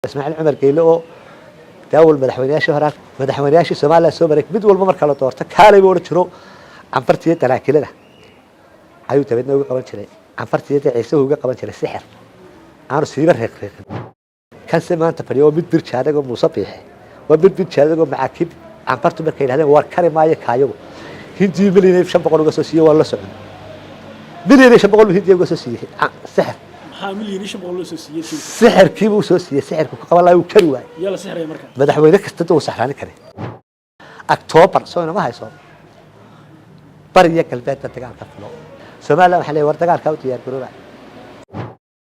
ismaaciil cumar geyle oo daawal madaxweynayaashii hore madaxweynayaashii Soomaaliya soo maray mid walba marka la doorto kaalay buu jiro canfartiyo dalaakilada ayuu tabadna uga qaban jiray canfartiyo ciise uga qaban jiray sixir aanu siiba reeqreeqin kan maanta fadhiyo mid birjaadago muusabiix waa mid birjaadago macaakib canfartu markay yiraahdeen war kari maayo kaayagu hindi milyan 500 uga soo siiyay waa la socon milyan 500 hindi uga soo siiyay sixir milyan 500 loo soo siiyay sixirkii buu soo siiyay sixirku ku qaban lahayd kari waay yala sixray marka madaxweyne kasta uu saxraan kare October soo ma hayso bariya galbeedka dagaalka filo Soomaaliya waxa leeyahay war dagaalka u diyaar garooba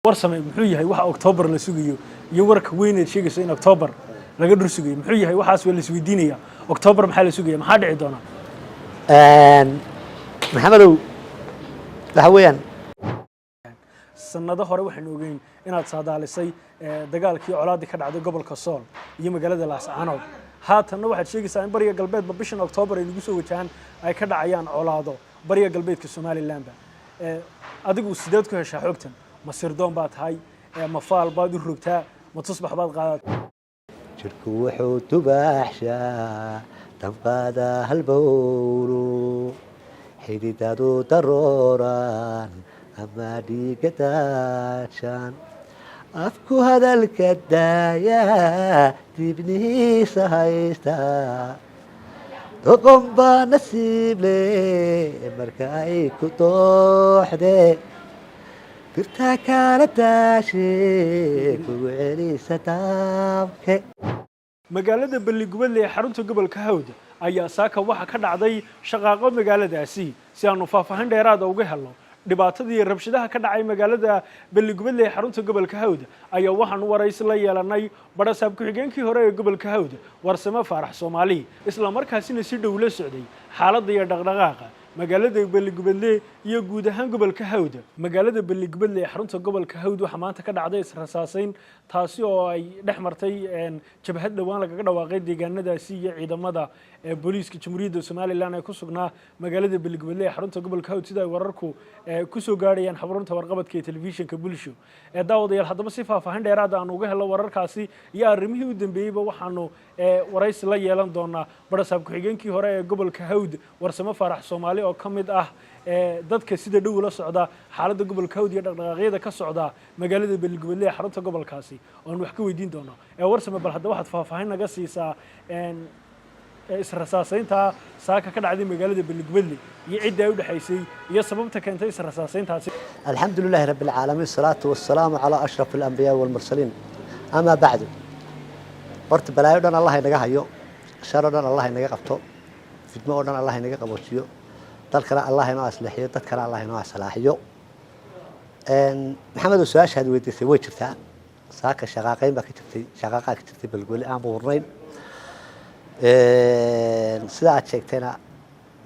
war samay muxuu yahay waxa October la sugayo iyo warka weyn ee sheegayso in October laga dhur sugayo muxuu yahay waxaas waa la isweydiinaya October maxaa la sugaya maxaa dhici doona maxamedow waxa weeyaan sanado hore waxaan ogeyn inaad saadaalisay dagaalkii colaadii ka dhacday gobolka Sool iyo magaalada Laascaanood haatan waxaad sheegaysaa in bariga galbeedba bishan October ay lagu soo wajahan ay ka dhacayaan colaado bariga galbeedka Soomaaliland adigu sideed ku heshaa xogtan ma sirdoon baad tahay ma faal baad u rogtaa ma tusbax baad qaadat jirku wuxuu tubaaxshaa dabqada halbowlu xididadu darooran ama dhiigadaashan afku hadalka daaya dibnihiisa haysta doqon baa nasiib leh marka ay ku dooxdee birtaa kaala daashee kugu celisa daabke magaalada Balligubadle ee xarunta gobolka Hawd ayaa saaka waxa ka dhacday shaqaaqo magaaladaasi si aanu faahfaahin dheeraad ah uga helno dhibaatadii rabshadaha ka dhacay magaalada Balligubadle ee xarunta gobolka Hawd ayaa waxaan waraysi la yeelanay barasaab ku xigeenkii hore ee gobolka Hawd Warsame Faarax Soomaali isla markaasina si dhow la socday xaaladda iyo dhaqdhaqaaqa magaalada Balligubadle iyo guud ahaan gobolka Hawd magaalada Balligubadle ee xarunta gobolka Hawd waxa maanta ka dhacday israsaasayn taasi oo ay dhex martay jabhad dhawaan laga dhawaaqay deegaanadaasi iyo ciidamada booliiska Jamhuuriyadda Soomaaliland ee ku sugnaa magaalada Balligubadle ee xarunta gobolka Hawd sida ay wararku ku soo gaarayaan xarunta warqabadka ee telefishinka bulsho daawadayaal haddaba si faahfaahin dheeraad ah aan uga helo wararkaasi iyo arrimihii u dambeeyayba waxaanu waraysi la yeelan doonaa barasaab ku xigeenkii hore ee gobolka Hawd Warsame Faarax Soomaali oo kamid ah dadka sida dhow la socda xaaladda gobolka Hawd iyo dhaqdhaqaaqyada ka socda magaalada Balligubadle ee xarunta gobolkaasi oo wax ka weydiin doono Warsame bal hadda waxaad faahfaahin naga siisaa israsaasaynta saaka ka dhacday magaalada Balligubadle iyo cid ay u dhaxaysay iyo sababta keentay israsaasayntaasi alxamdulillahi rabbil caalamiin salaatu wassalaam ala ashrafil anbiyaa wal mursaliin ama ba'du horta balaayo dhan Allah inaga hayo sharo dhan Allah inaga qabto fidmo dhan Allah inaga qaboojiyo dalkana Allah inoo aslaxiyo dadkana Allah inoo aslaaxiyo maxamed su'aashaad weydiisay way jirtaa saaka shaqaaqayn ba ka jirtay shaqaaqa ka jirtay Balligubadle aan buurnayn sida aad sheegtayna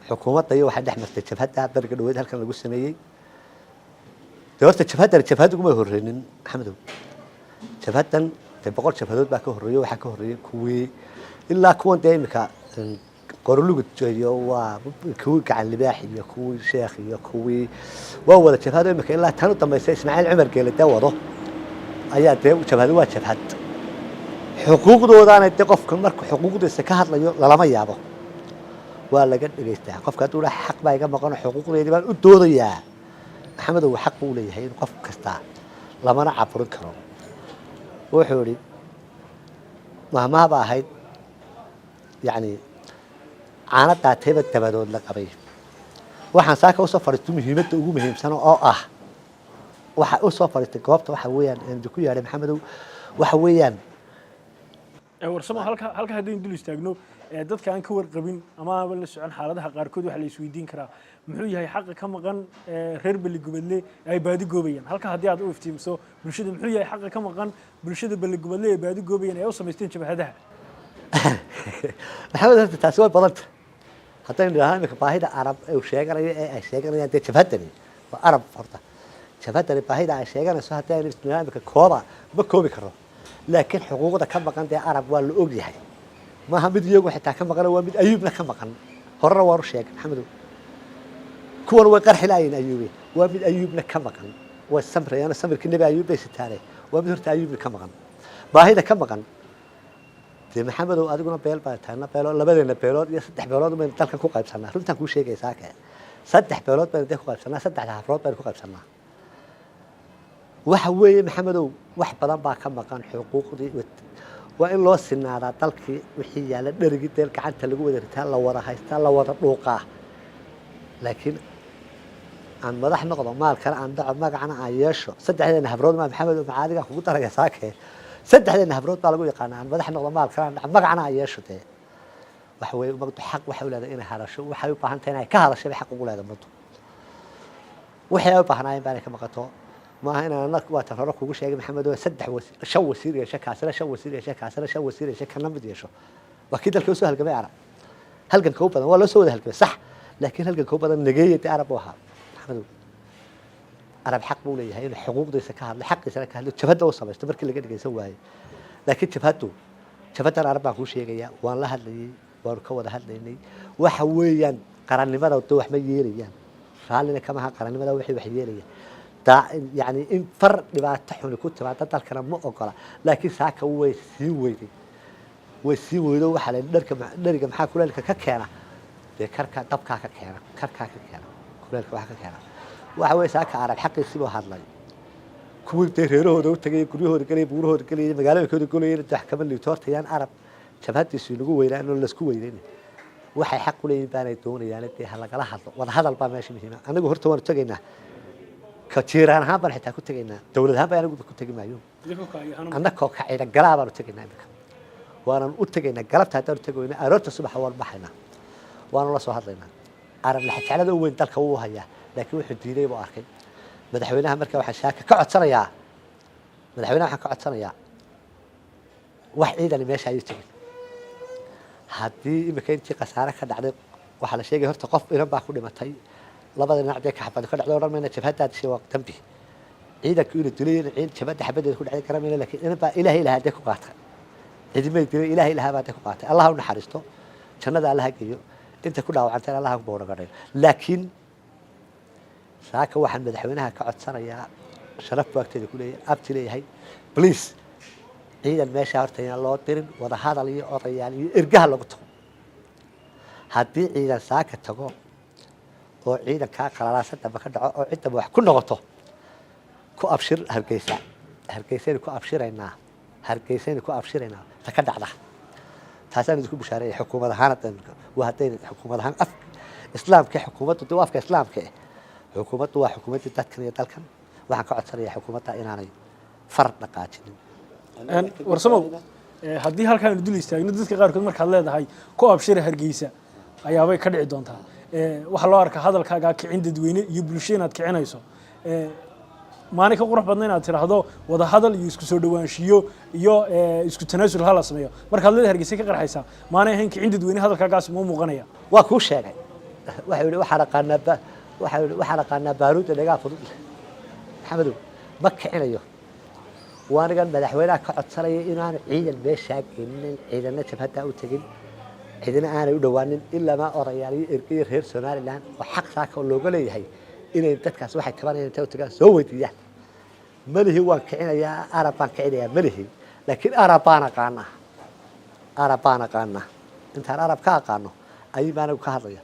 xukuumadda iyo waxa dhex martay jabhadda bariga dhaweyd halkan lagu sameeyay doorta jabhadda ugu horreeynin maxamedow jabhaddan boqol jabhadood baa ka horreeyay waxa ka horreeyay kuwii ilaa kuwan deemka qorolugu jooyo waa kuwii gacan libaax iyo kuwii sheekh iyo kuwii waa wada jabhado imika ilaa tan u dambeysay Ismaaciil Cumar Geele wado ayaa jabhadu waa jabhad xuquuqdoodana qofka markuu xuquuqdiisa ka hadlayo lama yaabo waa laga dhageystaa qofka haduu xaq baa iga maqan xuquuqdeedii baan u doodayaa maxamed uu xaq u leeyahay in qof kasta lamana caburin karo wuxuu yiri mahma baa ahayd yani caanada teebad tabadood la qabay waxaan saaka u soo fariistay muhiimadda ugu muhiimsan oo ah waxa u soo fariistay goobta waxa weeyaan in ku yaaray maxamed waxa weeyaan Warsame halka hadii dul istaagno dadka aan ka warqabin ama la socon xaaladaha qaarkood waxa la isweydiin karaa muxuu yahay xaq ka maqan reer Balligubadle ay baadi goobayaan halka hadii aad u iftiimso bulshada muxuu yahay xaq ka maqan bulshada Balligubadle ay baadi goobayaan ay u sameysteen jabhadaha maxamed taasi way badanta haddii nidhaahno baahida arab ay sheeganayaan dee jabhadani waa arab horta jabhadani baahida ay sheeganayso haddii ay nidhaahno kooba ma koobi karo laakiin xuquuqda ka maqan dee arab waa la og yahay maaha mid iyagu xitaa ka maqan waa mid ayuubna ka maqan horena waa u sheegay maxamedow kuwan way qarxi laayeen ayuube waa mid ayuubna ka maqan waa samrayaan samirkii nabi ayuub bay sitaanay waa mid horta ayuubna ka maqan baahida ka maqan dee maxamedow adiguna beel baa taana beelo labadeena beelood iyo saddex beelood baynu dalkan ku qaybsanaa runtaan kuu sheegaysaa kee saddex beelood baynu dee ku qaybsanaa saddexda hafrood baynu ku qaybsanaa waxa weeye maxamedow wax badan baa ka maqan xuquuqdii waa in loo sinaadaa dalkii wixii yaalla dherigii deel gacanta lagu wada ritaa la wada haystaa la wada dhuuqaa laakiin aan madax noqdo maalkana aan dhaco magacana aan yeesho saddexdeena habrood maa maxamedow macaadigaa kugu daraya saakee saddexdeena habrood baa lagu yaqaana aan madax noqdo maalkana aan dhaco magacana aan yeesho dee waxa weeye ummaddu xaq waxay u leedahay inay hadasho waxay u baahan tahay inay ka hadasho bay xaq ugu leedahay ummaddu waxay u baahnaayeen baa inay ka maqato maaha inaan anag waatan hore kugu sheegay maxamedow shan wasiir yeesho kaasina shan wasiir yeesho kaasina shan wasiir yeesho kana mid yeesho waa kii dalka usoo halgamay arab halganka u badan waa loo soo wada halgamay sax laakiin halganka u badan nageeya dee arab u ahaa maxamedow arab xaq buu leeyahay inuu xuquuqdiisa ka hadlo xaqiisana ka hadlo jabhadda u samaysto markii laga dhegaysan waayey laakiin jabhaddan arab baan kuu sheegayaa waan la hadlayey waanu ka wada hadlaynay waxa weeyaan qarannimada de wax ma yeelayaan raallina kamaha qarannimada wixii wax yeelaya yani in far dhibaato xuni ku timaada dalkana ma ogola laakiin saaka way sii weydo waxaa la dheriga maxaa kuleelka ka keena dee karka dabkaa ka keena kuleelka waxa ka keena waxa weeye saaka arag xaqiisii buu hadlay kuwii dee reerahooda u tagay guryahooda galay buurahooda galay magaalooyinkooda golayeen wax kama liitoortayaan arab jabhadiisu inagu weynaan oo laisku weynayn waxay xaq u leeyihiin baanay doonayaan dee ha lagala hadlo wada hadal baa meesha muhiima anigu horta waanu tegaynaa ka jiiraan ahaan baan xitaa ku tegaynaa dawlad ahaan baan anigu ku tegi maayo annagoo ka ciidan galaa baanu tegaynaa imika waanan u tegaynaa galabta haddaanu tegoyna aroorta subaxa waan baxaynaa waanu la soo hadlaynaa arab laxajeclada u weyn dalka wuu hayaa laakiin wuxuu diiday buu arkay madaxweynaha markaa waxaan shaaka ka codsanayaa wax ciidani meesha ayuu tegin haddii imika intii khasaare ka dhacday waxaa la sheegay horta qof inan baa ku dhimatay labada dhinac dee kaxabad ka dhacday odhan mayna jabhaddaad shay waa dambi ciidanku inuu dilay in jabhadda xabaddeeda ku dhacday garamayna laakiin inan baa ilaahay ilahaa dee ku qaatay cidimay dilay ilaahay ilahaa baa dee ku qaatay allah u naxariisto jannada allaha geeyo inta ku dhaawacantayna allaha ku boodhagadhayo laakiin saaka waxaan madaxweynaha ka codsanayaa sharaf buu agteeda ku leeyahay abti leeyahay please ciidan meesha horta inaan loo dirin wada hadal iyo odayaal iyo ergaha lagu tago haddii ciidan saaka tago oo ciidankaa qalalaasa dambe ka dhaco oo ciddaba wax ku noqoto ku abshir hargeysaynu ku abshiraynaa ta ka dhacda taasaan idinku bushaareeya xukuumad ahaan waa haddayna xukuumad ahaan islaamka xukuumaddu dee afka islaamka xukuumaddu waa xukuumaddii dadkan iyo dalkan waxaan ka codsanayaa xukuumadda inaanay far dhaqaajinin warsamow haddii halkaan dul istaagno dadka qaarkood markaad leedahay ku abshira hargeysa ayaabay ka dhici doontaa waxaa loo arkaa hadalkaagaa kicin dadweyne iyo bulsho inaad kicinayso maanay ka qurux badna inaad tidhaahdo wada hadal iyo isku soo dhawaanshiyo iyo isku tanaasul hala sameeyo markaad leedahay hargeysa ka qarxaysaa maanay ahayn kicin dadweyne hadalkaagaas ma muuqanaya waa kuu sheegay waxuu yihi waxaan aqaanaa baaruudda dhagaa fudud maxamedow ma kicinayo waanigan madaxweynaha ka codsanaya inaanu ciidan meeshaa gelinin ciidana jabhaddaa u tegin cidina aanay u dhawaanin ilamaa odayaal iyo ergeyo reer somalilan oo xaq saaka oo looga leeyahay inay dadkaas waxay tabanayaan intay u tagaan soo weydiiyaan malihi waan kicinayaa arab baan kicinayaa malihi laakiin arab baan aqaanaa intaan arab ka aqaano ayuu baan anigu ka hadlaya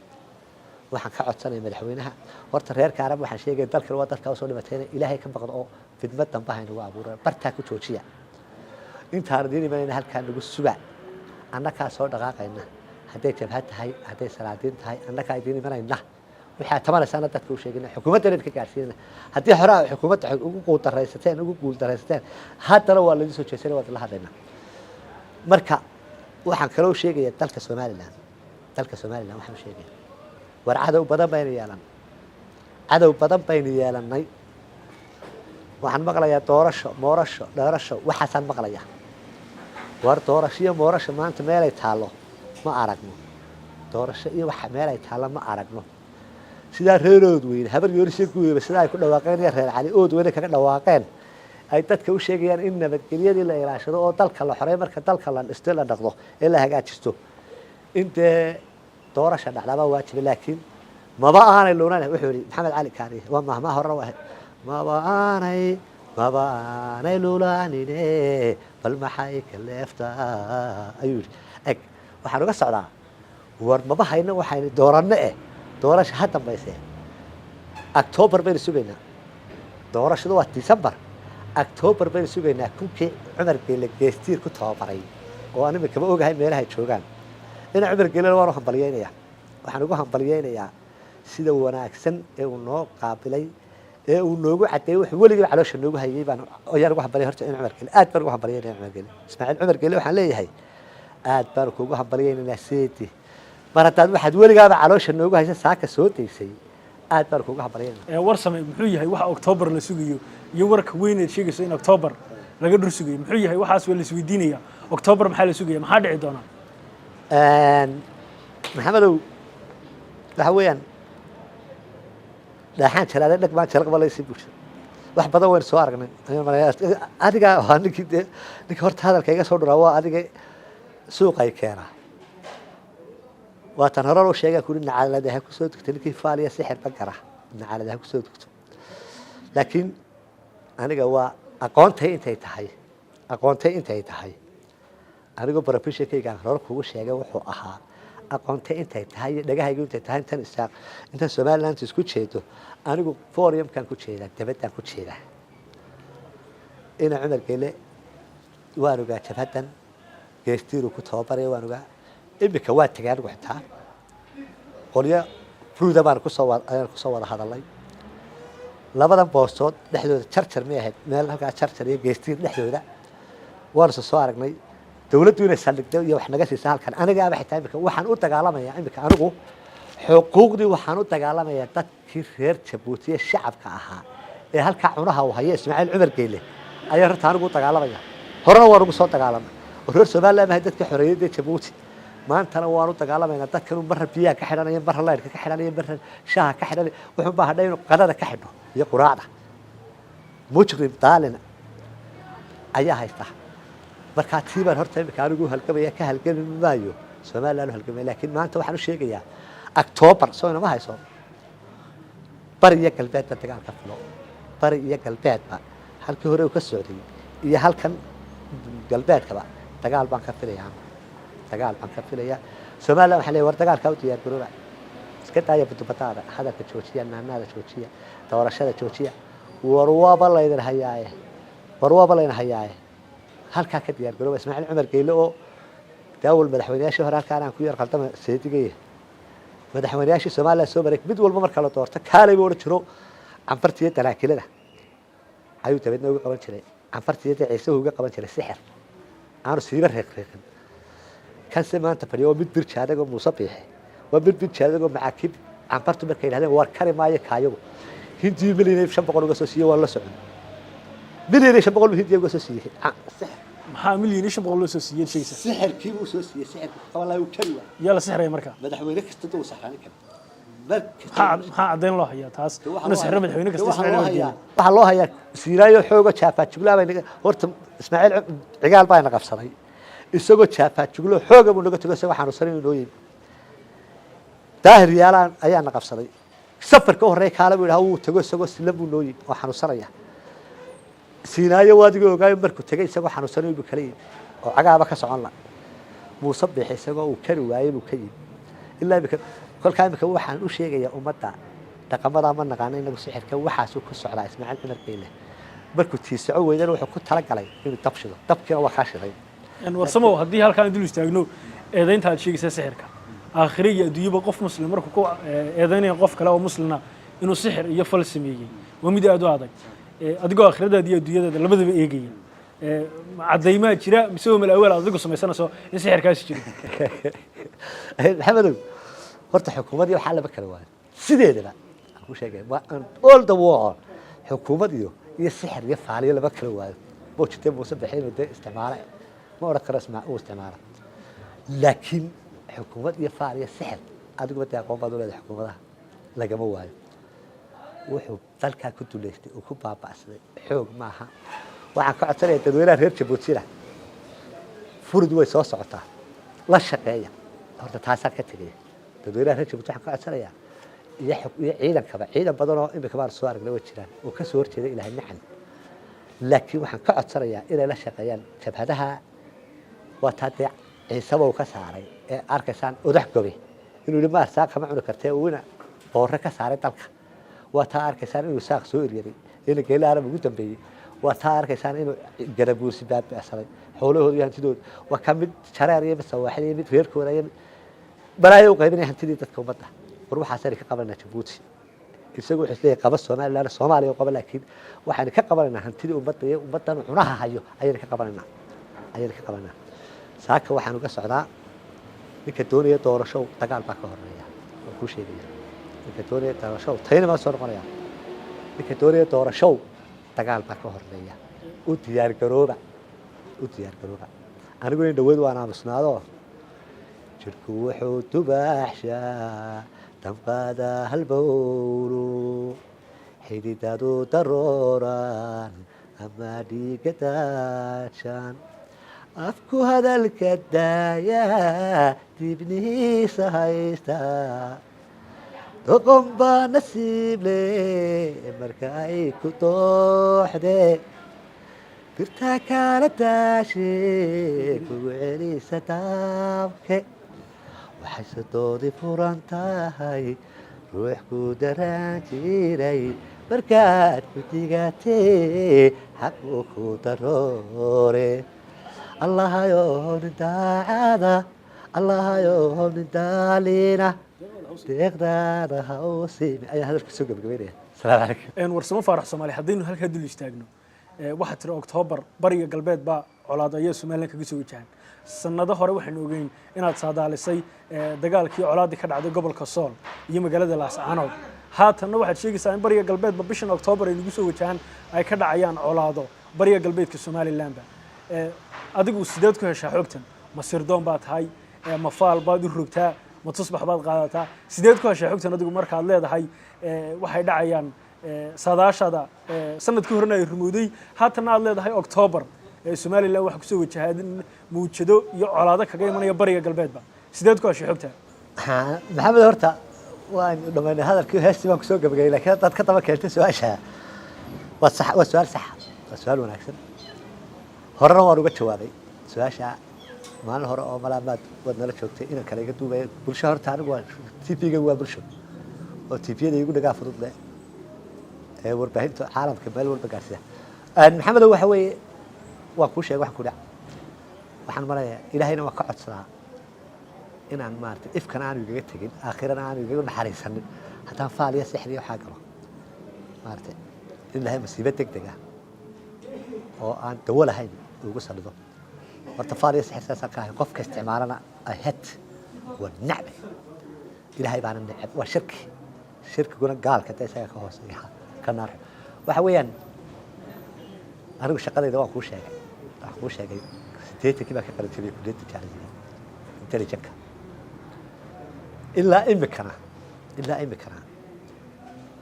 waxaan ka codsanaya madaxweynaha horta reerka arab waxaan sheegaya dalkan waa dadka usoo dhimatayna ilaahay ka baqdo oo fidmad dambe haynagu abuura bartaa ku joojiya intaan idiin imanayna halkaa nagu suga annakaa soo dhaqaaqayna hadday jabhad tahay hadday salaadiin tahay annakaa idiin imanayna waxaa tabanaysaana dadka u sheegina xukuumaddan idinka gaarsiinana haddii horaa xukuumadda ugu guuldaraysateen haddana waa laidin soo jeesanaya waa la hadlaynaa marka waxaan kaloo sheegaya dalka somalilan waxaan sheegaya war cadow badan baynu yeelannay waxaan maqlayaa doorasho moorasho dheerasho waxaasaan maqlayaa war doorasho iyo moorasho maanta meelay taallo ma aragno doorasho iyo wax meelay taallo ma aragno sidaa reer Oodweyne habar yoorisi guuba sidaa ay ku dhawaaqeen iyo reer Cali Oodweyne kaga dhawaaqeen ay dadka u sheegayaan in nabadgelyadii la ilaashado oo dalka la xoreeyo marka dalka la dhisto la dhaqdo ee la hagaajisto intee doorasho dhacdaba waajib laakiin maba aanay loonaan wuxuu yiri Maxamed Cali Kaari waa mahma hore waa maba aanay lulaanine bal maxay ka leeftaa ayuu yidhi eg waxaan uga socdaa war maba hayno waxaynu dooranno doorasha ha dambayse octoobar baynu sugaynaa doorashadu waa December octoobar baynu sugaynaa kunkii cumar geele geestiir ku tababaray oo aan imika ma ogahay meelaha ay joogaan ina cumar geele waan u hambalyeynaya waxaan ugu hambalyeynayaa sida wanaagsan ee uu noo qaabilay ee uu noogu cadeeyay wax weligiiba caloosha noogu hayay baan ayaan ugu hambalyeeyay horta in cumar geele aad baan ugu hambalyeynaya cumar geele ismaaciil cumar geele waxaan leeyahay aad baan kuugu hambalyeynayaa seedi mar haddaad waxaad weligaaba caloosha noogu haysa saaka soo daysay aad baan kuugu hambalyeynaya war samay muxuu yahay waxa October la sugayo iyo warka weyn ee sheegayso in October laga dhur sugayo muxuu yahay waxaas waa la isweydiinaya October maxaa la sugaya maxaa dhici doona maxamedow waxa weeyaan dhaxaan jalaade dhag baan jalaq balaysi bulsho wax badan weyn soo aragnay adiga waa ninkii horta hadalka iga soo dhuraa waa adiga suuqay keena waa tan hore loo sheegay kuli nacaalada ha ku soo degtay ninkii faaliya sixir bagara nacaalada ha ku soo degto laakiin aniga waa aqoontay intay tahay anigoo barafishakayga hore kugu sheegay wuxuu ahaa aqoontay intay tahay dhagahaygu intay tahay intan Soomaaliland isku jeedo anigu forumkan ku jeedaa dabadaan ku jeedaa ina cumar geele waan ogaa jabhadan geestiiru ku tababaray waan ogaa imika waa tagay anigu xitaa qolya fruuda baan ku soo wada hadalay labadan boostood dhexdooda charger ma ahayd meel halkaa charger iyo geestiir dhexdooda waan soo aragnay dawladdu inay saldhigto iyo wax naga siisa halkan anigaaba xitaa imika waxaan u dagaalamayaa imika anigu xuquuqdii waxaan u dagaalamayaa dadkii reer Jabuuti ee shacabka ahaa ee halkaa cunaha u haya Ismaaciil Cumar Geele ayaa horta anigu u dagaalamaya horena waan ugu soo dagaalamay oo reer Soomaaliland ma dadkii xoreeyay Jabuuti maantana waan u dagaalamayna dadkan marra biyaha ka xidhanaya marra laydhka ka xidhanaya marra shaaha ka xidhanaya wuxuu baahdhay inuu qadada ka xidho iyo quraacda mujrim daalina ayaa haysta markaa tiibaan horta imika anigu halgamaya ka halgami maayo Soomaaliland halgamay laakiin maanta waxaan u sheegayaa October soo inama hayso bari iyo galbeedka dagaalka filo bari iyo galbeedba halkii hore uu ka socday iyo halkan galbeedkaba dagaal baan ka filayaa Soomaaliland waxa leeyahay war dagaalka u diyaar garooba iska daaya budubataada hadalka joojiya naanada joojiya doorashada joojiya warwaaba laydan hayaaye halka ka diyaar garooba Ismaaciil Cumar Geele oo daawul madaxweynayaashii hore halkaan aan ku yar qaldama seedigay madaxweynayaashii Soomaaliland soo maray mid walba marka la doorto kaalay buu jiro canfartiye dalaakilada ayuu tabadna uga qaban jiray canfartiye ciise uga qaban jiray sixir aanu siiba reeqreeqin kan maanta fadhiyo mid bir jaadago Muuse Biixi waa mid jaadago macaakib canfartu markay yiraahdeen war kari maayo kaayagu hindi milyan 500 uga soo siiyay waa la socon milyan 500 hindi uga soo siiyay maxaa milyan 500 loo soo siiyay sheegaysa sixirkii uu soo siiyay sixirka qawlaa uu kari waa yala sixray marka madaxweyne kasta uu saxraani karo maxaa cadeen loo hayaa taas inuu sixray madaxweyne kasta waxa loo hayaa siiraayo xooga jaafa juglaabay horta Ismaaciil cigaal baa ina qabsaday isagoo jaafa juglo xooga buu naga tago isagoo xanuunsan inuu yimid daahir yaalaan ayaa na qabsaday safarka horey kaala buu yahay uu tago isagoo silan buu noo yimid oo xanuunsanaya siinaayo waadiga ogaay markuu tagay isagoo xanuunsan inuu kala yimid oo cagaaba ka socon la Muuse Biixi isagoo uu kari waayay buu ka yimid ilaa kolkaa imika waxaan u sheegayaa ummadda dhaqamada ma naqaan inagu sixirka waxaas ku socdaa Ismaaciil Cumar Geele markuu tiisaco weydana wuxuu ku tala galay inuu dabshido dabkiina waa ka shiday warsamo haddii halkaan dul istaagno eedaynta aad sheegaysaa sixirka aakhiriga adduunyada qof muslim markuu ku eedaynaya qof kale oo muslina inuu sixir iyo fal sameeyay waa mid aad u adag adigoo aakhiradaada iyo adduunyada labadaba eegaya cadaymaa jira mise mal awal adigu samaysanayso in sixirkaasi jiro maxamedow horta xukuumadii waxa la bakala waa sideedaba aan ku sheegay all the war xukuumad iyo sixir iyo faaliyo laba kala waayo boojtay Muuse Biixi inuu isticmaalay ma oran karo uu isticmaalay laakiin xukuumad iyo faaliyo sixir adigu baad aqoon baad u leedahay xukuumadaha lagama waayo wuxuu dalka ku duleystay oo ku baaba'saday xoog maaha waxaan ka codsanayaa dadweynaha reer Jabuuti furud way soo socotaa la shaqeeya horta taasaan ka tagay dadweynaha reer Jabuuti waxaan ka codsanayaa iyo ciidankaba ciidan badan oo imika baan soo aragnay way jiraan oo ka soo horjeeda Ilaahay nacan laakiin waxaan ka codsanayaa inay la shaqeeyaan jabhadaha waa taa dee ciisaba uu ka saaray ee arkaysaan odax gobe inuu yidhi maar saaq kama cuni kartee uuna boorre ka saaray dalka waa taa arkaysaan inuu saaq soo eryaday ina geela arab ugu dambeeyey waa taa arkaysaan inuu garabuursi baabi'saday xoolahooda iyo hantidooda waa ka mid jareer iyo mid sawaaxil iyo mid reerkooda iyo mid balaayo u qaybinaya hantidii dadka ummadda war waxaasayna ka qabanayna jabuuti isagu wuxuu isleeyahay qaba somaliland soomaaliya qaba laakiin waxayna ka qabanaynaa hantidii ummadda iyo ummaddan cunaha hayo ayayna ka qabanaynaa saaka waxaan uga socdaa ninka doonaya doorashow dagaal baa ka horeeya waan kuu sheegaya ninka doonaya doorashow tayna maa soo noqonaya ninka doonaya doorashow dagaal baa ka horeeya u diyaargarooba anigu in dhaweyd waan aamusnaado jirku wuxuu dubaaxshaa damqaada halbowlu xididadu darooran ama dhiiga daashan afku hadalka daaya dibnihiisa haysta doqon baa nasiib leh marka ay ku dooxde birtaa kaala daashe kugu celisa daabke waxayse doodi furan tahay ruux ku daraan jiray markaad ku digatee xaq uu ku daroore allahayow nin daacada allahayow nin daaliina deeqdaada ha u siimi ayaa hadalka soo gabagabeynaya asalaamu calaykum warsamo faarax soomaali haddaynu halkaa dul istaagno waxaa tiri oktoobar bariga galbeed baa colaad ayaa somaliland kaga soo wajahan sanado hore waxaynu ogeyn inaad saadaalisay dagaalkii colaaddii ka dhacday gobolka sool iyo magaalada laascaanood haatanna waxaad sheegaysaa in bariga galbeedba bishan oktoobar ay nagu soo wajahaan ay ka dhacayaan colaado bariga galbeedka somalilandba adigu sideed ku heshaa xogtan ma sirdoon baad tahay ma faal baad u rogtaa ma tusbax baad qaadataa sideed ku heshaa xogtan adigu markaad leedahay waxay dhacayaan saadaashada sanadkii horena ay rumowday haatanna aad leedahay oktoobar somaliland waxa kusoo wajahaadin muujado iyo colaado kaga imanaya bariga galbeedba sideed ku heshay xogtan maxamed horta waan dhamaynay hadalkii heestii baan kusoo gabagayay laakiin haddaad ka daba keentay su-aasha waa su-aal sax waa su-aal wanaagsan horena waan uga jawaabay su-aasha maalin hore oo malaamaad waad nala joogtay inan kale iga duubaya bulsho horta anigu waa tvga waa bulsho oo tviyada igu dhagaa fudud leh ee warbaahinta caalamka meel walba gaarsiya maxamedow waxa weeye waan kuu sheegay waxaan ku dhac waxaan marayaa ilaahayna waan ka codsadaa inaan maaragtay ifkana aanu igaga tegin aakhirana aanu igaga naxariisanin haddaan faal iyo sixir iyo waxaa galo maaragtay in ilaahay masiibo degdeg ah oo aan dawo lahayn ugu salido horta faal iyo sixir saasaan ka ahay qofka isticmaalana ahed waa nacbe ilaahay baana necab waa shirkiguna gaalka da isaga ka hooseeya ka naar waxa weeyaan anigu shaqadayda waan kuu sheegay 80 baa ka qarantiray kulliyadda jaariyada intelligence ilaa imikana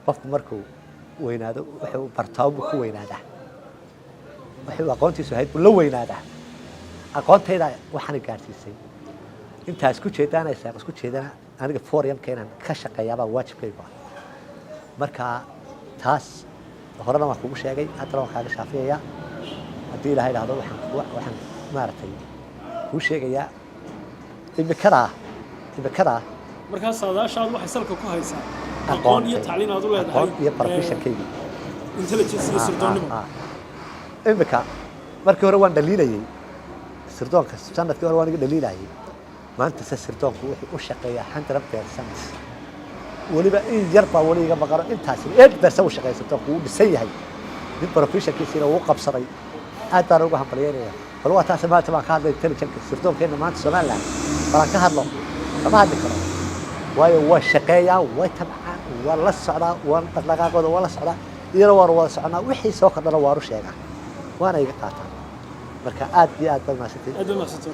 qofku markuu weynaado wuxuu bartaa buu ku weynaadaa wuxuu aqoontiisu ahayd buu la weynaadaa aqoontayda waxaan gaarsiisay intaas ku jeedaanaysa isku jeedana aniga forumka inaan ka shaqeeyaaba waajibkaygu ah marka taas horena waan kugu sheegay haddana waan kaaga shaafiyayaa haddii ilaahay dhahdo waxaan maaragtay kuu sheegayaa imikadaa markaas saadaashaad waxay salka ku haysaa aqoon iyo tacliin aad u leedahay aqoon iyo professionkayga intelligence iyo sirdoonnimo imika markii hore waan dhaliilayay sirdoonka sanadkii hore waan iga dhaliilayay maanta se sirdoonku wuxuu u shaqeeyaa 100% weliba in yar baa weli iga maqano intaasi 8% u shaqeeya sirdoonku wuu dhisan yahay nin professionkiisina wuu qabsaday aad baan ugu hambalyeynaya bal waa taasi maanta baan ka hadlay intelligence sirdoonkeena maanta Somaliland baan ka hadlo kama hadli karo waayo waa shaqeeyaa way tabcaan waa la socdaa waa dhaqdhaqaaqooda waa la socdaa iyana waan wada soconaa wixii soo kordhana waan u sheegaa waana iga qaataa marka aad iyo aad bad maasantay aad bad maasantay